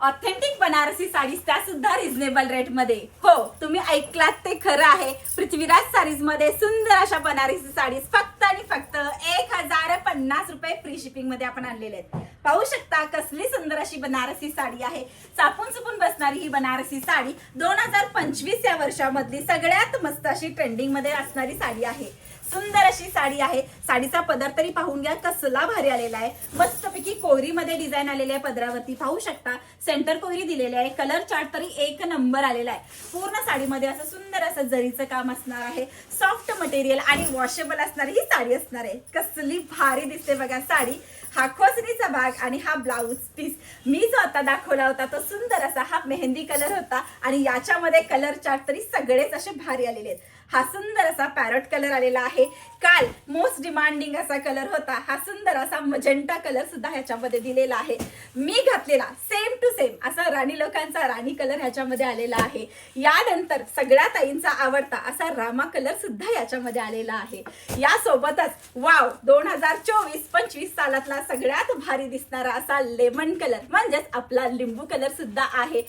Authentic Banarasi sarees त्या सुद्धा reasonable rate मध्ये। हो, तुम्ही ऐकलात ते खरं आहे। पृथ्वीराज साडीज मध्ये सुंदर अशा बनारसी साडीज फक्त आणि फक्त 1050 रुपये फ्री शिपिंग मध्ये आपण आणलेले आहेत। पाहू शकता कसली सुंदर अशी बनारसी साडी आहे। चापून चुपून बसणारी ही बनारसी साडी 2025 या वर्षामधली सगळ्यात मस्त अशी ट्रेंडिंग मध्ये असणारी साडी आहे। सुंदर अशी साडी आहे। साडीचा पदर तरी पाहून घ्या कसला भारी आलेला आहे। मस्तपैकी कोरी मध्ये डिझाईन आलेली आहे। पदरावरती पाहू शकता सेंटर कोरी दिलेली आहे। कलर चार्ट तरी एक नंबर आलेला आहे। पूर्ण साडीमध्ये असं सुंदर असं जरीचं काम असणार आहे। सॉफ्ट मटेरियल आणि वॉशेबल असणारी ही साडी असणार आहे। कसली भारी दिसते बघा साडी। हा खोसणीचा भाग आणि हा ब्लाउज पीस मी जो आता दाखवला होता तो सुंदर असा हा मेहंदी कलर होता आणि याच्यामध्ये कलर चार्ट तरी सगळेच असे भारी आलेले आहेत। हा सुंदर असा पॅरोट कलर आलेला आहे। काल मोस्ट डिमांडिंग असा कलर होता हा सुंदर असा मजेंटा कलर सुद्धा ह्याच्यामध्ये दिलेला आहे। मी घातलेला सेम टू सेम असा राणी लोकांचा राणी कलर ह्याच्यामध्ये आलेला आहे। यानंतर सगळ्या ताईंचा आवडता असा रामा कलर सुद्धा याच्यामध्ये आलेला आहे। यासोबतच वाव 2024-25 सालातला सगळ्यात भारी दिसणारा असा लेमन कलर म्हणजेच आपला लिंबू कलर सुद्धा आहे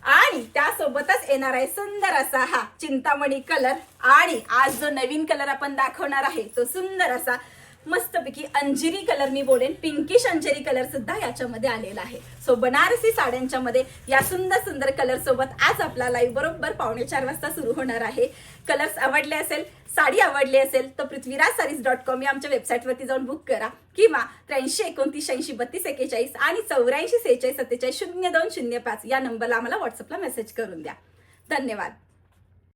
आणि त्यासोबतच येणार आहे सुंदर असा हा चिंतामणी कलर आणि आज जो नवीन कलर आपण दाखवणार आहे तो सुंदर असा मस्तपैकी अंजिरी कलर मी बोलेन पिंकिश अंजिरी कलर सुद्धा याच्यामध्ये आलेला आहे। सो बनारसी साड्यांच्या मध्ये या सुंदर सुंदर कलर सोबत आज आपला लाईव्ह बरोबर 4:45 वाजता सुरू होणार आहे। कलर्स आवडले असेल, साडी आवडली असेल तर prithvirajsarees.com या आमच्या वेबसाईटवरती जाऊन बुक करा किंवा 83 29 80 32 41 आणि 84 46 47 0205 या नंबरला आम्हाला व्हॉट्सअपला मेसेज करून द्या। धन्यवाद।